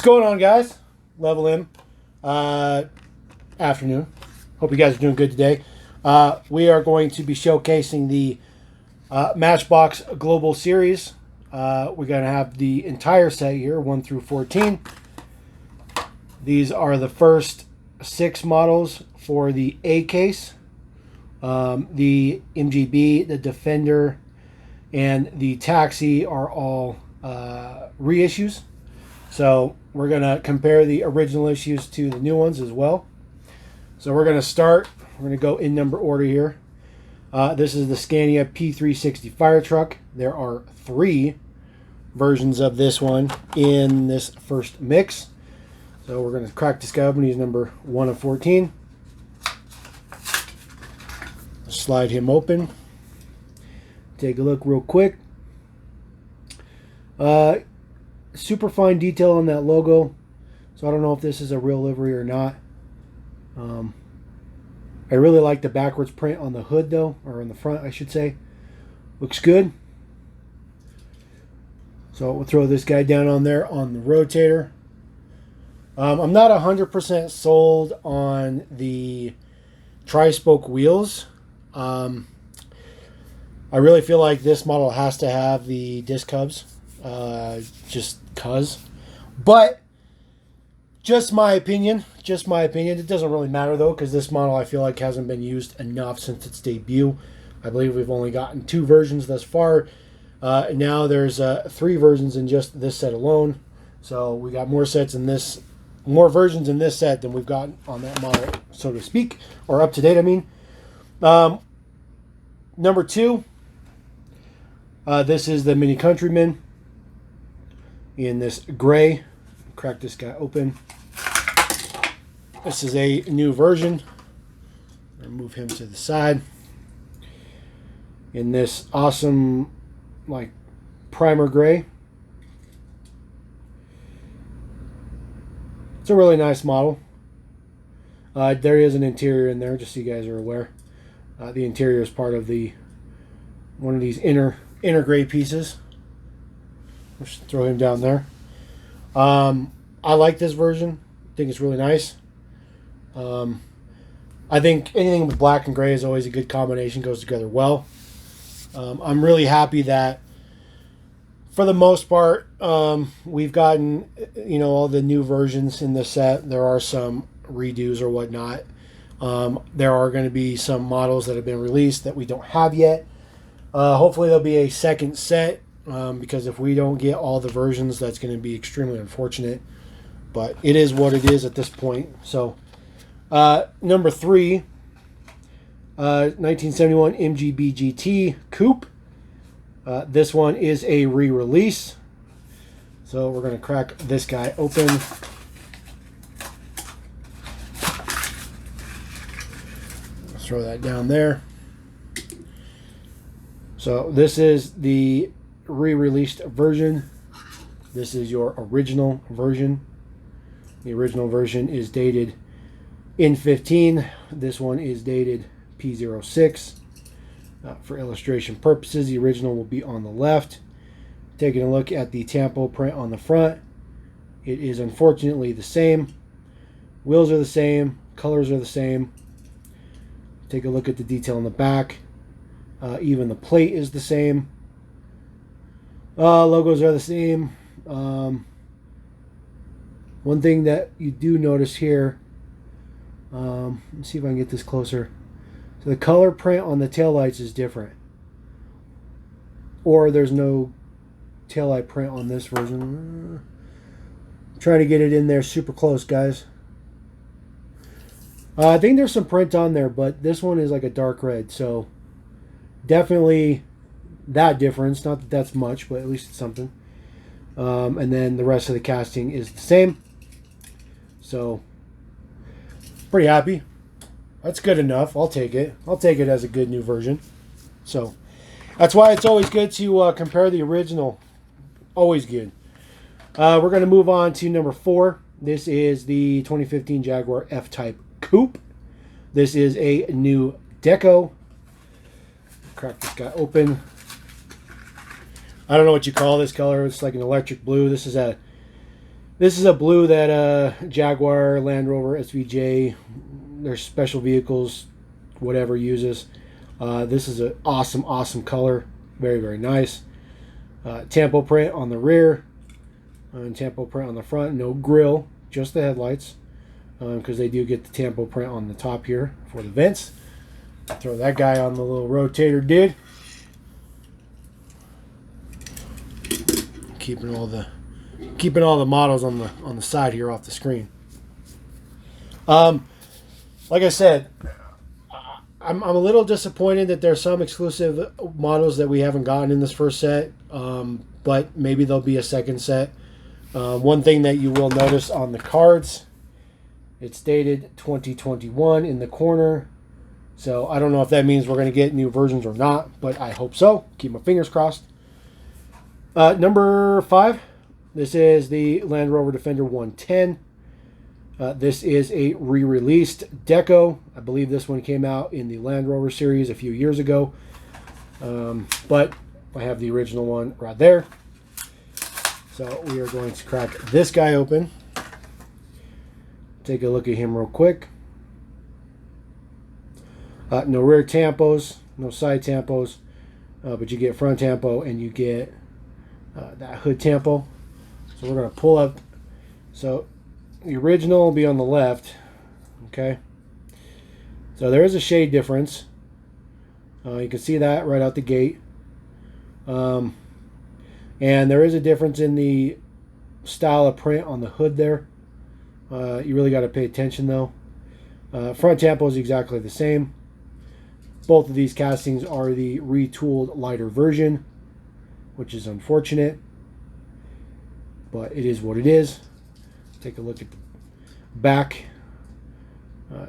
going on, guys? Level M. Afternoon. Hope you guys are doing good today. We are going to be showcasing the Matchbox Global Series. We're going to have the entire set here, 1 through 14. These are the first 6 models for the A case. The MGB, the Defender, and the Taxi are all reissues. So we're going to compare the original issues to the new ones as well. So we're going to start. We're going to go in number order here. This is the Scania P360 fire truck. There are 3 versions of this one in this first mix. So we're going to crack this guy open. He's number 1 of 14. Slide him open. Take a look real quick. Super fine detail on that logo. So I don't know if this is a real livery or not. I really like the backwards print on the hood though, or on the front I should say. Looks good. So we'll throw this guy down on there on the rotator. I'm not 100% sold on the tri-spoke wheels. I really feel like this model has to have the disc hubs, just cuz. But just my opinion. It doesn't really matter though, because this model I feel like hasn't been used enough since its debut. I believe we've only gotten 2 versions thus far. Now there's 3 versions in just this set alone. So we got more versions in this set than we've got on that model, so to speak, or up to date. I mean, number 2. This is the Mini Countryman in this gray. Crack this guy open. This is a new version. I'll move him to the side. In this awesome, like, primer gray. It's a really nice model. There is an interior in there, just so you guys are aware. The interior is part of one of these inner gray pieces. Let's throw him down there. I like this version. I think it's really nice. I think anything with black and gray is always a good combination, goes together well. I'm really happy that for the most part we've gotten all the new versions in the set. There are some redos or whatnot. There are going to be some models that have been released that we don't have yet. Hopefully there'll be a second set, because if we don't get all the versions, that's going to be extremely unfortunate. But it is what it is at this point. So number 3, 1971 MGB GT Coupe. This one is a re-release. So we're going to crack this guy open. Let's throw that down there. So this is the re-released version. This is your original version. The original version is dated in 15. This one is dated P06. For illustration purposes, the original will be on the left. Taking a look at the Tampo print on the front, it is unfortunately the same. Wheels are the same, colors are the same. Take a look at the detail on the back. Even the plate is the same. Logos are the same. One thing that you do notice here, let's see if I can get this closer. So the color print on the taillights is different. Or there's no taillight print on this version. I'm trying to get it in there super close, guys. I think there's some print on there, but this one is like a dark red. So definitely that difference. Not that that's much, but at least it's something. And then the rest of the casting is the same. So pretty happy. That's good enough. I'll take it. I'll take it as a good new version. So that's why it's always good to compare the original. Always good. We're going to move on to number 4. This is the 2015 Jaguar F-Type Coupe. This is a new deco. Crack this guy open. I don't know what you call this color. It's like an electric blue. This is a This is a blue that Jaguar, Land Rover, SVJ, their special vehicles, whatever uses. This is an awesome, awesome color. Very, very nice. Tampo print on the rear and Tampo print on the front. No grill, just the headlights, because they do get the Tampo print on the top here for the vents. Throw that guy on the little rotator, dude. Keeping all the models on the side here off the screen. Like I said, I'm a little disappointed that there's some exclusive models that we haven't gotten in this first set, but maybe there'll be a second set. One thing that you will notice on the cards, it's dated 2021 in the corner. So I don't know if that means we're going to get new versions or not, but I hope so. Keep my fingers crossed. Number 5, this is the Land Rover Defender 110. This is a re-released deco. I believe this one came out in the Land Rover series a few years ago. But I have the original one right there. So we are going to crack this guy open. Take a look at him real quick. No rear tampos, no side tampos, but you get front tampo and you get that hood tampo. So we're going to pull up. So the original will be on the left. Okay. So there is a shade difference. You can see that right out the gate. And there is a difference in the style of print on the hood there. You really got to pay attention though. Front tampo is exactly the same. Both of these castings are the retooled lighter version, which is unfortunate, but it is what it is. Take a look at the back.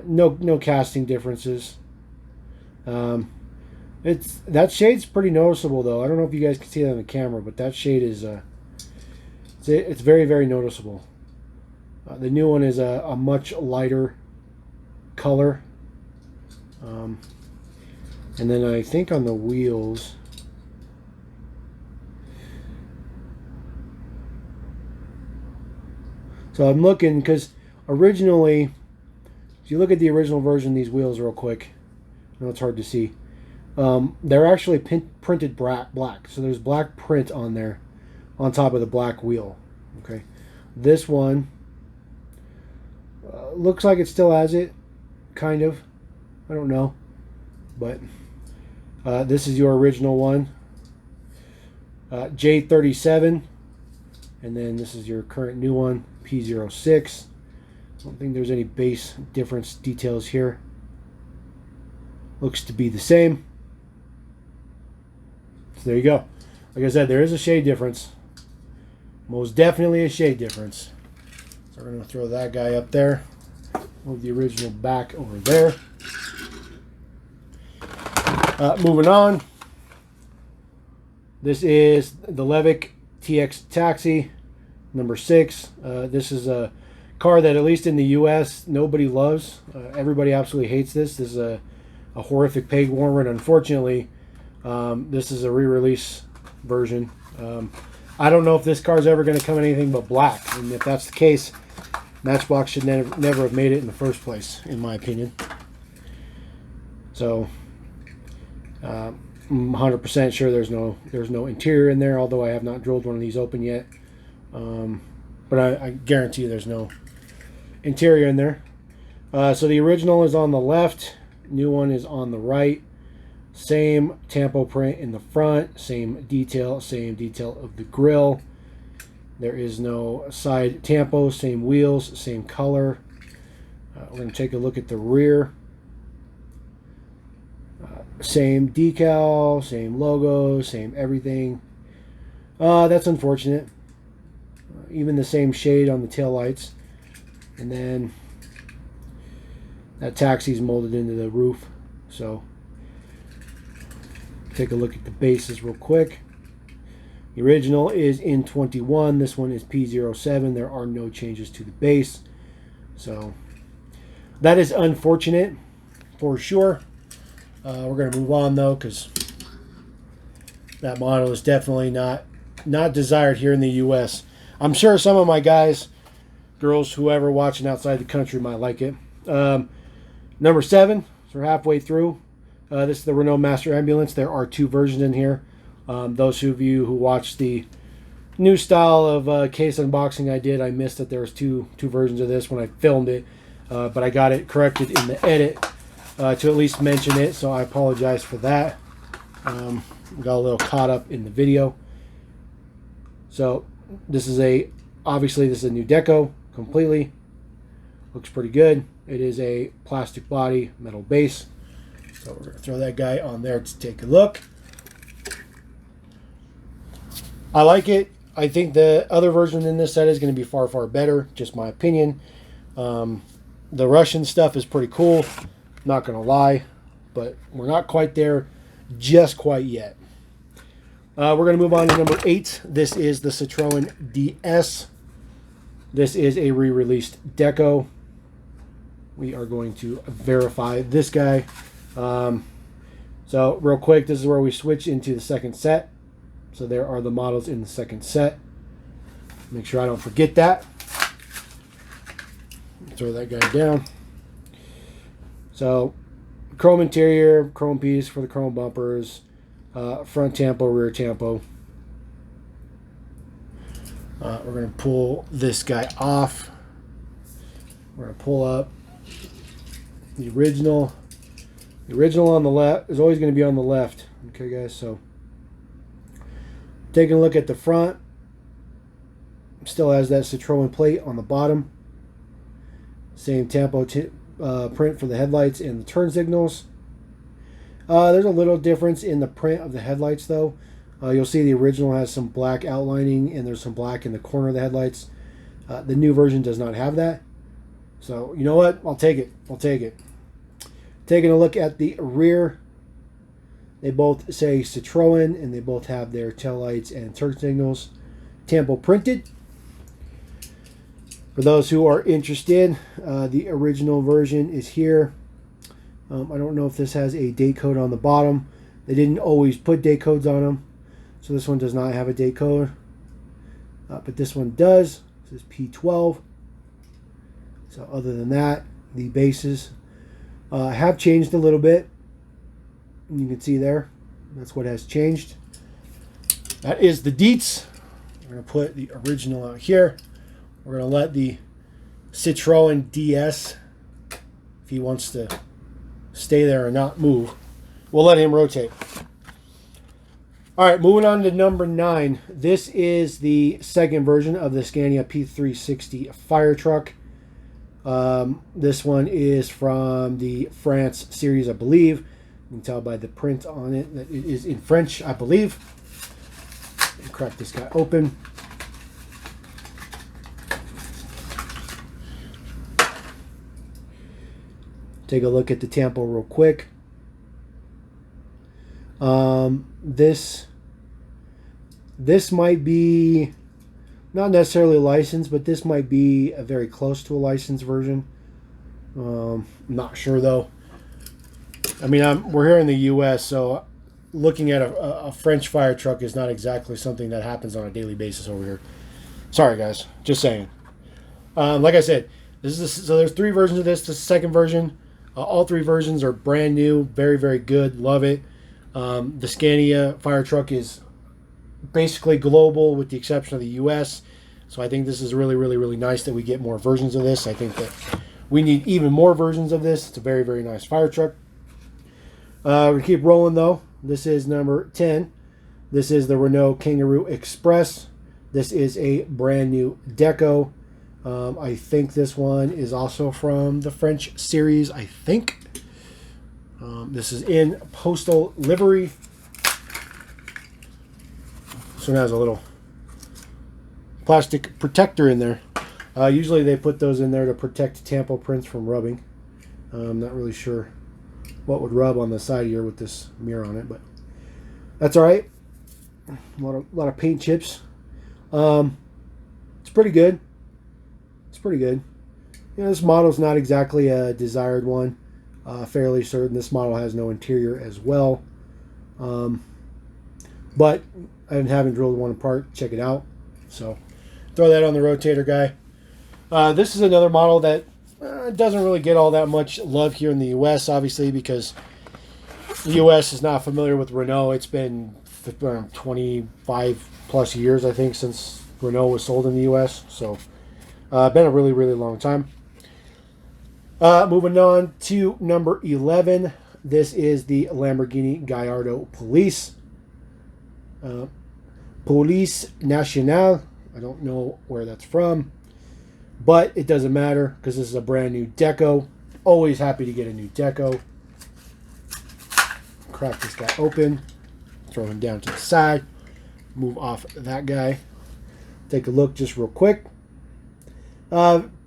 No casting differences. That shade's pretty noticeable though. I don't know if you guys can see that on the camera, but that shade is it's very, very noticeable. The new one is a much lighter color. And then I think on the wheels, so I'm looking, because originally, if you look at the original version, these wheels real quick, I know it's hard to see, they're actually printed black. So there's black print on there on top of the black wheel. Okay, this one looks like it still has it, kind of. I don't know, but this is your original one, J37, and then this is your current new one, P06. I don't think there's any base difference details here. Looks to be the same. So there you go. Like I said, there is a shade difference. Most definitely a shade difference. So we're going to throw that guy up there. Move the original back over there. Moving on. This is the Levick TX Taxi, number 6. This is a car that, at least in the U.S., nobody loves. Everybody absolutely hates this. This is a horrific peg warmer, and unfortunately, this is a re-release version. I don't know if this car is ever going to come in anything but black, and if that's the case, Matchbox should never have made it in the first place, in my opinion. So, I'm 100% sure there's no interior in there, although I have not drilled one of these open yet. But I guarantee you there's no interior in there. So the original is on the left, new one is on the right. Same tampo print in the front, same detail of the grille. There is no side tampo, same wheels, same color. We're going to take a look at the rear. Same decal, same logo, same everything. That's unfortunate. Even the same shade on the taillights. And then that taxi's molded into the roof. So take a look at the bases real quick. The original is in 21. This one is P07. There are no changes to the base. So that is unfortunate for sure. We're going to move on though, because that model is definitely not desired here in the U.S. I'm sure some of my guys girls, whoever watching outside the country might like it. Number 7, so we're halfway through. This is the Renault Master Ambulance. There are 2 versions in here. Those of you who watched the new style of case unboxing I did, I missed that there was two versions of this when I filmed it, but I got it corrected in the edit to at least mention it, so I apologize for that. Got a little caught up in the video. So this is obviously this is a new deco completely. Looks pretty good. It is a plastic body, metal base. So we're going to throw that guy on there to take a look. I like it. I think the other version in this set is going to be far, far better. Just my opinion. The Russian stuff is pretty cool. Not going to lie. But we're not quite there just quite yet. We're going to move on to number 8. This is the Citroen DS. This is a re-released deco. We are going to verify this guy. So real quick, this is where we switch into the second set. So there are the models in the second set. Make sure I don't forget that. Throw that guy down. So chrome interior, chrome piece for the chrome bumpers, front tampo, rear tampo. We're going to pull this guy off. We're going to pull up the original. The original on the left is always going to be on the left. Okay, guys, so taking a look at the front. Still has that Citroen plate on the bottom. Same tampo print for the headlights and the turn signals. There's a little difference in the print of the headlights, though. You'll see the original has some black outlining, and there's some black in the corner of the headlights. The new version does not have that. So, you know what? I'll take it. I'll take it. Taking a look at the rear. They both say Citroen, and they both have their taillights and turn signals tampo printed. For those who are interested, the original version is here. I don't know if this has a date code on the bottom. They didn't always put date codes on them, so this one does not have a date code. But this one does. This is P12. So other than that, the bases have changed a little bit. You can see there. That's what has changed. That is the deets. We're going to put the original out here. We're going to let the Citroen DS, if he wants to stay there and not move, we'll let him rotate. All right, moving on to number 9. This is the second version of the Scania P360 fire truck. This one is from the France series, I believe. You can tell by the print on it that it is in French, I believe. Crack this guy open. Take a look at the tampo real quick. This might be not necessarily a license, but this might be a very close to a licensed version. I'm not sure though. I mean, we're here in the U.S., so looking at a French fire truck is not exactly something that happens on a daily basis over here. Sorry, guys. Just saying. Like I said, so there's 3 versions of this. This is the second version. All 3 versions are brand new. Very, very good. Love it. The Scania fire truck is basically global with the exception of the U.S. So I think this is really, really, really nice that we get more versions of this. I think that we need even more versions of this. It's a very, very nice fire truck. We keep rolling though. This is number 10. This is the Renault Kangaroo Express. This is a brand new deco. I think this one is also from the French series, I think. This is in postal livery. So it has a little plastic protector in there. Usually they put those in there to protect tampo prints from rubbing. I'm not really sure what would rub on the side here with this mirror on it, but that's all right. A lot of paint chips. It's pretty good. It's pretty good. You know, this model's not exactly a desired one. Fairly certain this model has no interior as well. But I haven't drilled one apart. Check it out. So throw that on the rotator guy. This is another model that doesn't really get all that much love here in the U.S., obviously, because the U.S. is not familiar with Renault. It's been 25 plus years, I think, since Renault was sold in the U.S. So, been a really, really long time. Moving on to number 11. This is the Lamborghini Gallardo Police. Police Nationale. I don't know where that's from, but it doesn't matter because this is a brand new deco. Always happy to get a new deco. Crack this guy open. Throw him down to the side. Move off that guy. Take a look just real quick.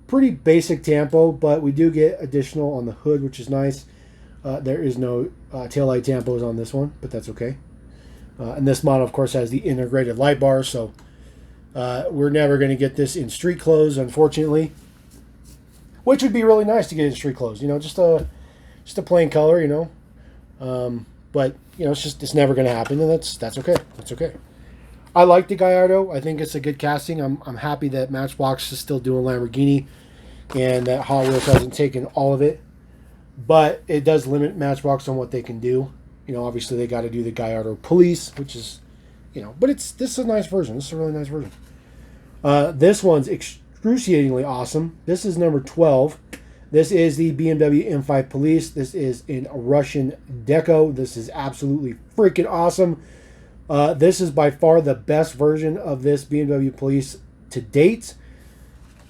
Pretty basic tampo, but we do get additional on the hood, which is nice. There is no taillight tampos on this one, but that's okay. And this model, of course, has the integrated light bar, so we're never going to get this in street clothes, unfortunately. Which would be really nice to get in street clothes, you know, just a plain color, you know. But you know, it's never going to happen, and that's okay. That's okay. I like the Gallardo. I think it's a good casting. I'm happy that Matchbox is still doing Lamborghini, and that Hot Wheels hasn't taken all of it. But it does limit Matchbox on what they can do. You know, obviously they got to do the Gallardo Police, which is, you know, but this is a nice version. This is a really nice version. This one's excruciatingly awesome. This is number 12. This is the BMW M5 Police. This is in Russian deco. This is absolutely freaking awesome. This is by far the best version of this BMW Police to date.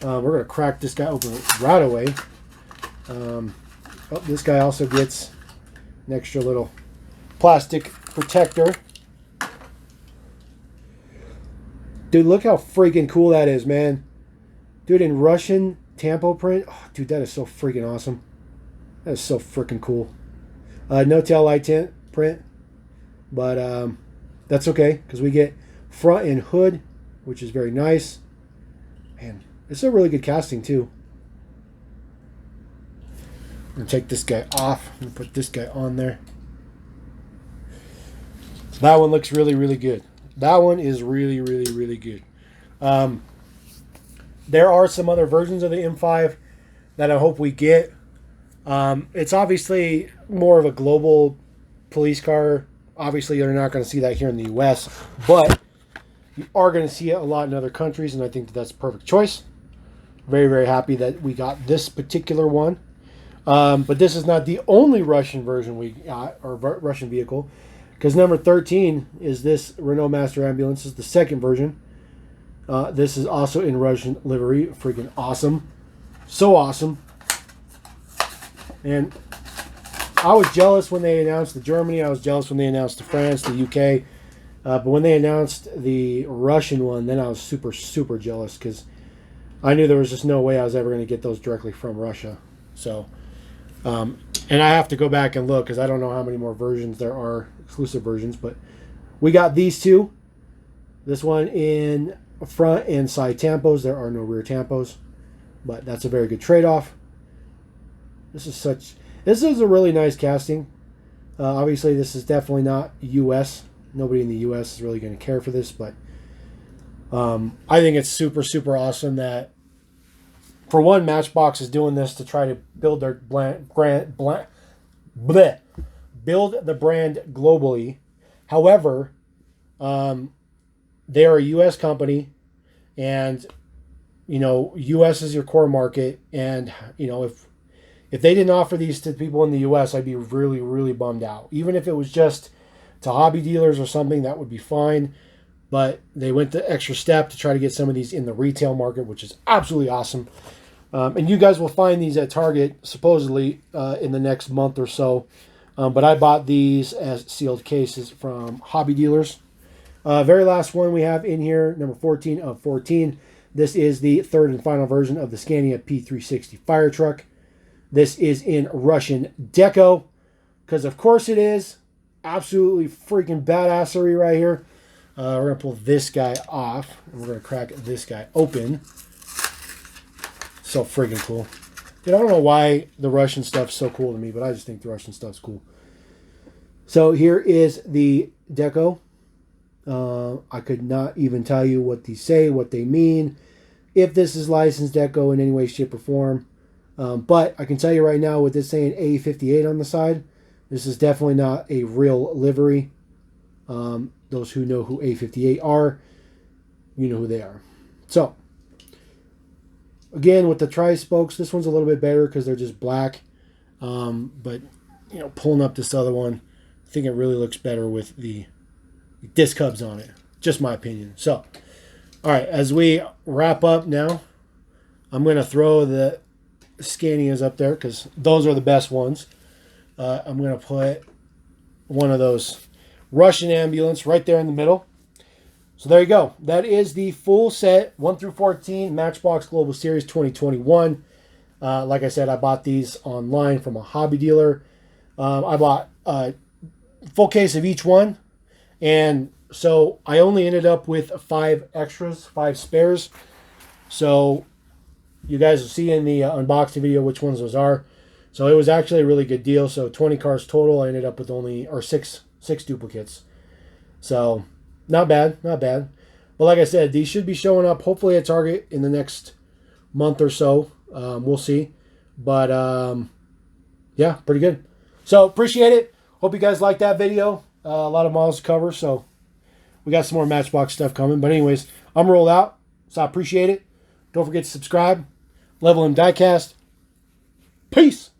We're going to crack this guy open right away. This guy also gets an extra little plastic protector. Dude, look how freaking cool that is, man. Dude, in Russian tampo print. Oh, dude, that is so freaking awesome. That is so freaking cool. No tail light print, but that's okay because we get front and hood, which is very nice. Man, it's a really good casting too. I'm going to take this guy off and put this guy on there. That one looks really, really good. That one is really, really, really good. There are some other versions of the M5 that I hope we get. It's obviously more of a global police car. Obviously, you're not going to see that here in the U.S., but you are going to see it a lot in other countries, and I think that's a perfect choice. Very, very happy that we got this particular one. But this is not the only Russian version we got, or Russian vehicle, because number 13 is this Renault Master Ambulance. This is the second version. This is also in Russian livery. Freaking awesome. So awesome. And I was jealous when they announced the Germany. I was jealous when they announced the France, the UK. But when they announced the Russian one, then I was super, super jealous because I knew there was just no way I was ever going to get those directly from Russia. So, and I have to go back and look because I don't know how many more versions there are, exclusive versions. But we got these two. This one in front and side tampos. There are no rear tampos, but that's a very good trade-off. This is a really nice casting. Obviously, this is definitely not U.S. Nobody in the U.S. is really going to care for this, but I think it's super, super awesome that, for one, Matchbox is doing this to try to build their build the brand globally. However, they're a U.S. company, and you know, U.S. is your core market, and you know, if they didn't offer these to people in the U.S., I'd be really, really bummed out. Even if it was just to hobby dealers or something, that would be fine. But they went the extra step to try to get some of these in the retail market, which is absolutely awesome. And you guys will find these at Target, supposedly, in the next month or so. But I bought these as sealed cases from hobby dealers. Very last one we have in here, number 14 of 14. This is the third and final version of the Scania P360 fire truck. This is in Russian deco, because of course it is. Absolutely freaking badassery right here. We're going to pull this guy off, and we're going to crack this guy open. So freaking cool. Dude, I don't know why the Russian stuff's so cool to me, but I just think the Russian stuff's cool. So here is the deco. I could not even tell you what these say, what they mean. if this is licensed Echo in any way, shape, or form. But I can tell you right now, with this saying A58 on the side, this is definitely not a real livery. Those who know who A58 are, you know who they are. So, again, with the tri-spokes, this one's a little bit better because they're just black. But, you know, pulling up this other one, I think it really looks better with the disc hubs on it. Just my opinion. So, all right, as we wrap up now, I'm going to throw the Scanias up there because those are the best ones. I'm going to put one of those Russian ambulance right there in the middle. So there you go. That is the full set 1 through 14 Matchbox Global Series 2021. Like I said, I bought these online from a hobby dealer. I bought a full case of each one. And so I only ended up with 5 extras, 5 spares. So you guys will see in the unboxing video which ones those are. So it was actually a really good deal. So 20 cars total. I ended up with only, or six duplicates. So not bad, not bad. But like I said, these should be showing up hopefully at Target in the next month or so. We'll see. But yeah, pretty good. So appreciate it. Hope you guys liked that video. A lot of models to cover. So we got some more Matchbox stuff coming. But anyways, I'm rolled out. So I appreciate it. Don't forget to subscribe. Level M Diecast. Peace.